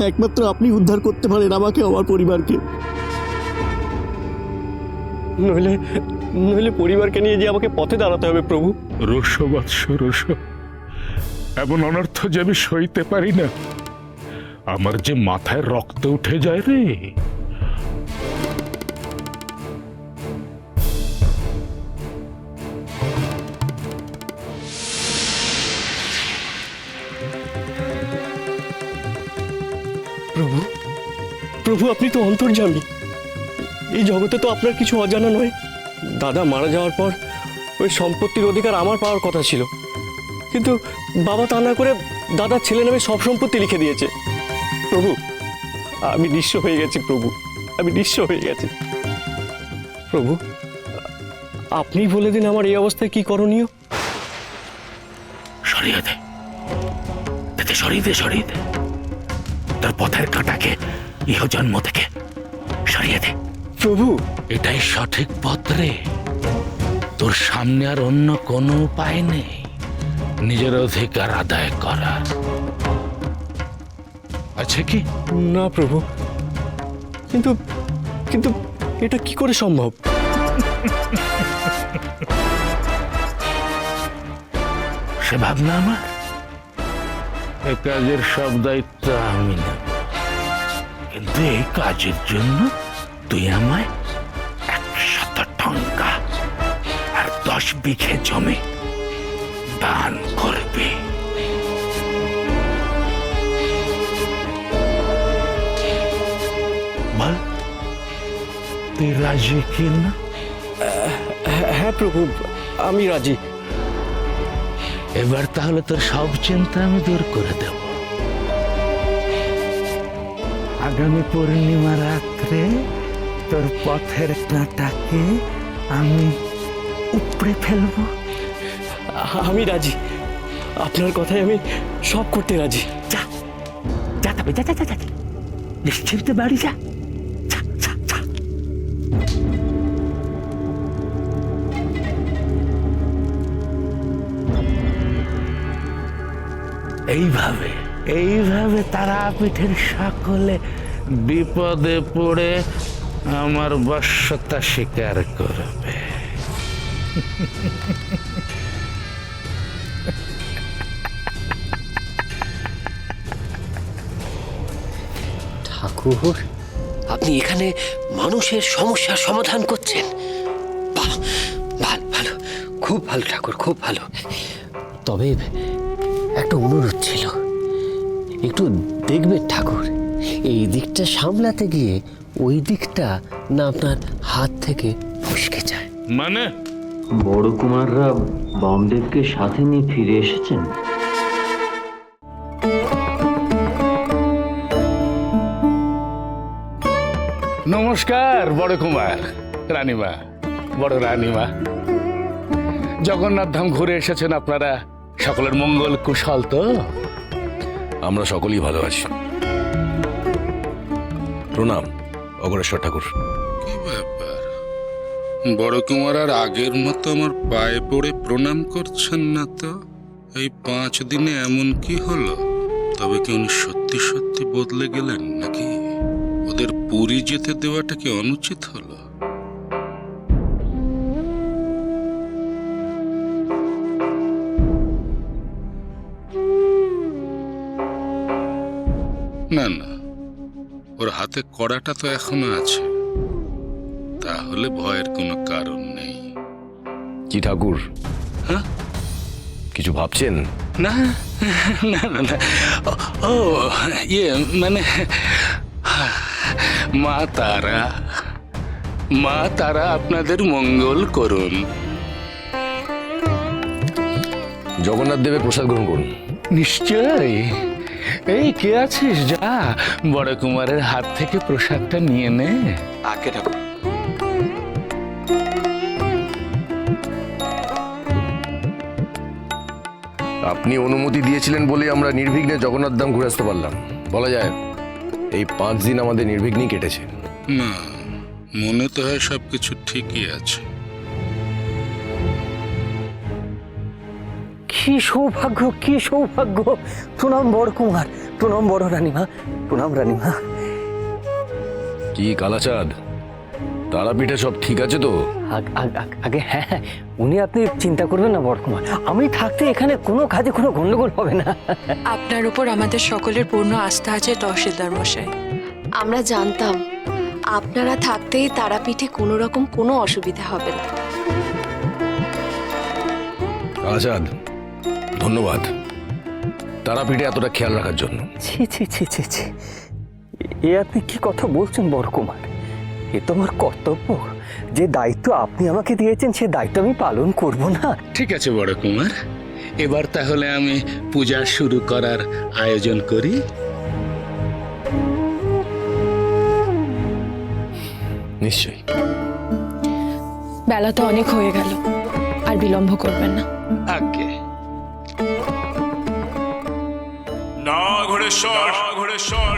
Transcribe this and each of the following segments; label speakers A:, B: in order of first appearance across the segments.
A: একমাত্র আপনি উদ্ধার করতে পারেন আমাকে, আমার পরিবারকে। নইলে নইলে পরিবারকে নিয়ে যে আমাকে পথে দাঁড়াতে হবে প্রভু।
B: রোষ বৎস রোষ, এমন অনর্থ যে আমি সইতে পারি না। আমার যে মাথায় রক্ত উঠে যায় রে।
A: প্রভু, প্রভু আপনি তো অন্তর্যামী। এই জগতে তো আপনার কিছু অজানা নয়। দাদা মারা যাওয়ার পর ওই সম্পত্তির অধিকার আমার পাওয়ার কথা ছিল, কিন্তু বাবা তা না করে দাদার ছেলে নামে সব সম্পত্তি লিখে দিয়েছে। প্রভু আমি নিঃস্ব হয়ে গেছি, প্রভু আমি নিঃস্ব হয়ে গেছি। প্রভু আপনিই বলে দিন আমার এই অবস্থায় কি করণীয়।
B: সরিয়ে দে, সরিয়ে দে, সরিয়ে দে। তোর পথের কাঁটাকে ইহজন্ম থেকে সরিয়ে দে।
A: প্রভু
B: এটাই সঠিক পথ রে। তোর সামনে আর অন্য কোনো উপায় নেই নিজের অধিকার আদায় করার। আছে কি?
A: না প্রভু, কিন্তু কিন্তু এটা কি করে সম্ভব?
B: সে ভাবনা আমার। এ কাজের সব দায়িত্ব আমি নেব, কিন্তু এই কাজের জন্য তুই আমায় 100 টঙ্কা আর 10 বিঘে জমি দান করবি। বল তুই রাজি কি না?
A: হ্যাঁ প্রভু আমি রাজি।
B: এবার তাহলে তোর সব চিন্তা আমি দূর করে দেব। আগামী পূর্ণিমা রাত্রে তোর পথের কাঁটাকে আমি উপড়ে ফেলবো।
A: আমি রাজি, আপনার কথায় আমি সব করতে রাজি।
B: যা যা, তবে যা যা যা যা, নিশ্চিন্তে বাড়ি যা। যা, যা, যা। এইভাবে এইভাবে তারাপীঠের সকলে বিপদে পড়ে আমার বশ্যতা স্বীকার করবে।
C: ঠাকুর, আপনি এখানে মানুষের সমস্যার সমাধান করছেন। বাহ, ভালো ভালো, খুব ভালো ঠাকুর, খুব ভালো। তবে একটা অনুরোধ ছিল, একটু দেখবেন ঠাকুর, এই দিকটা সামলাতে গিয়ে ওই দিকটা না আপনার হাত থেকে ফসকে যায়।
B: মানে
D: বড় কুমাররা বামদেবকে সাথে নিয়ে ফিরে এসেছেন।
B: নমস্কার বড় কুমার, রানীমা, বড় রানীমা। জগন্নাথ ধাম ঘুরে এসেছেন আপনারা, সকলের মঙ্গল কুশল তো?
E: আমরা সকলেই ভালো আছি। প্রণাম অগ্রেশ্বর ঠাকুর।
F: কি ব্যাপার, বড় কুমার আর আগের মতো আমার পায়ে পড়ে প্রণাম করছেন না তো? এই 5 দিনে এমন কি হলো? তবে কি উনি সত্যি সত্যি বদলে গেলেন, নাকি ওদের পুরী যেতে দেওয়াটা কি অনুচিত হলো? না না, ওর হাতে কড়াটা তো এখনো আছে, তাহলে ভয়ের কোনো কারণ নেই।
E: কি ঠাকুর,
F: হ্যাঁ
E: কিছু ভাবছেন?
F: না না না না, ও ইয়ে মানে মা তারা, মা তারা আপনাদের মঙ্গল করুন।
E: জগন্নাথ দেবের প্রসাদ গ্রহণ করুন।
B: নিশ্চয়। এই কে আছিস, যা বড় কুমারের হাত থেকে প্রসাদটা নিয়ে নে।
C: আগে ঠাকুর।
E: আপনি অনুমতি দিয়েছিলেন বলে আমরা নির্বিঘ্নে জগন্নাথ ধাম ঘুরে আসতে পারলাম। বলা যায় এই 5 দিন আমাদের নির্বিঘ্নেই কেটেছে।
F: না, মনে তো হয় সবকিছু ঠিকই আছে।
C: কি সৌভাগ্য, কি সৌভাগ্য! প্রণাম বড় কুমার, প্রণাম বড় রানীমা। প্রণাম রানীমা।
E: কি কালাচাঁদ, তারাপীঠে সব ঠিক আছে তো?
C: আগে হ্যাঁ, উনি আপনি চিন্তা করবেন না বড়কুমার, আমি থাকতে এখানে কোনো কাজে কোনো গন্ডগোল হবে না।
G: আপনার উপর আমাদের সকলের পূর্ণ আস্থা আছে তহসিলদার মশাই।
H: আমরা জানতাম আপনারা থাকতেই তারাপীঠে কোনো রকম কোনো অসুবিধা হবে না।
E: কালাচাঁদ, ধন্যবাদ তারাপীঠে এতটা খেয়াল রাখার জন্য।
C: ছি ছি ছি ছি ছি, এ আপনি কি কথা বলছেন বড়কুমার? এ তো আমার কর্তব্য। যে দায়িত্ব আপনি আমাকে দিয়েছেন সে দায়িত্ব আমি পালন করব না?
F: ঠিক আছে বড় কুমার, এবার তাহলে আমি পূজা শুরু করার আয়োজন করি।
E: নিশ্চয়ই।
G: বেলা তো অনেক হয়ে গেল, আর বিলম্ব করবেন না।
F: আগে
I: না ঘোড়েশ্বর, ঘোড়েশ্বর।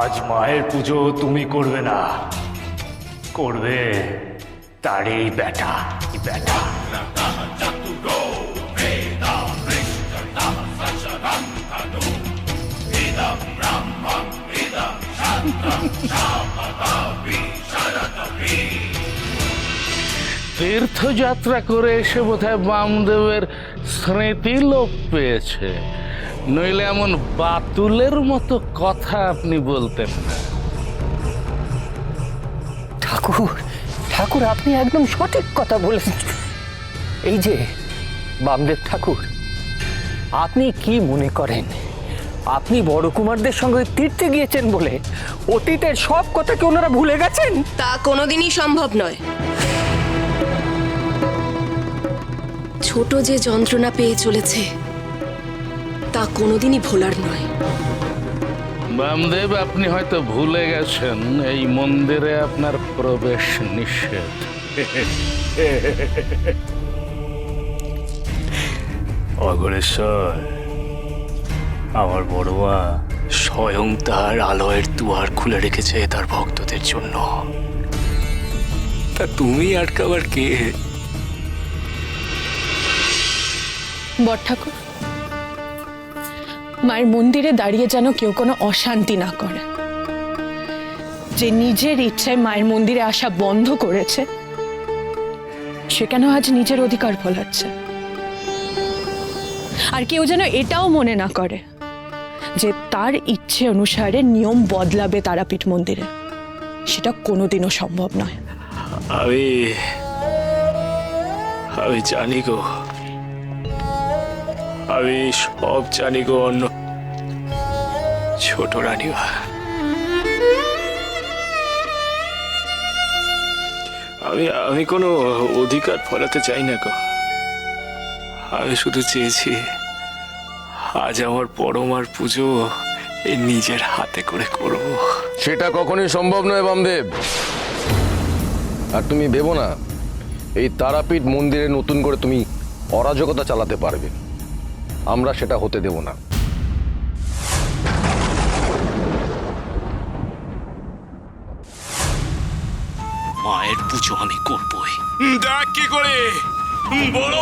J: আজ মায়ের পুজো তুমি করবে না, করবে তারই বেটা। বেটা
B: তীর্থযাত্রা করে এসে বোধহয় বামদেবের স্মৃতি লোপ পেয়েছে, নইলে এমন বাতুলের মতো কথা আপনি বলতেন না।
C: ঠাকুর, ঠাকুর আপনি একদম সঠিক কথা বলেছেন। এই যে বামদেব ঠাকুর, আপনি কি মনে করেন আপনি বড়কুমারদের সঙ্গে তীর্থে গিয়েছেন বলে অতীতের সব কথাকে ওনারা ভুলে গেছেন?
H: তা কোনোদিনই সম্ভব নয়। ছোট যে যন্ত্রণা পেয়ে চলেছে তা কোনোদিনই ভোলার নয়।
B: বামদেব, আপনি হয়তো ভুলে গেছেন এই মন্দিরে আপনার প্রবেশ নিষেধ।
J: অঘরেশ্বর, আমার বড় মা স্বয়ং তার আলয়ের দুয়ার খুলে রেখেছে তার ভক্তদের জন্য। তা তুমি আটকাবার কে?
G: বড় ঠাকুর, মায়ের মন্দিরে দাঁড়িয়ে যেন কেউ কোনো অশান্তি না করে। যে নিজের ইচ্ছায় মায়ের মন্দিরে আসা বন্ধ করেছে সে কেন আজ নিজের অধিকার ভোলাচ্ছে? আর কেউ যেন এটাও মনে না করে যে তার ইচ্ছে অনুসারে নিয়ম বদলাবে তারাপীঠ মন্দিরে, সেটা কোনোদিনও সম্ভব নয়।
J: আমি জানি গো, আমি সব জানি গো অন্য ছোট রানীমা। আমি কোনো অধিকার ফলাতে চাই না গো। আমি শুধু চেয়েছি আজ আমার পরমার পুজো এই নিজের হাতে করে করব।
E: সেটা কখনোই সম্ভব নয় বামদেব। আর তুমি ভেবো না এই তারাপীঠ মন্দিরে নতুন করে তুমি অরাজকতা চালাতে পারবে। আমরা সেটা হতে দেব না।
J: মায়ের পুজো আমি করবই। দেখ কি করে বড়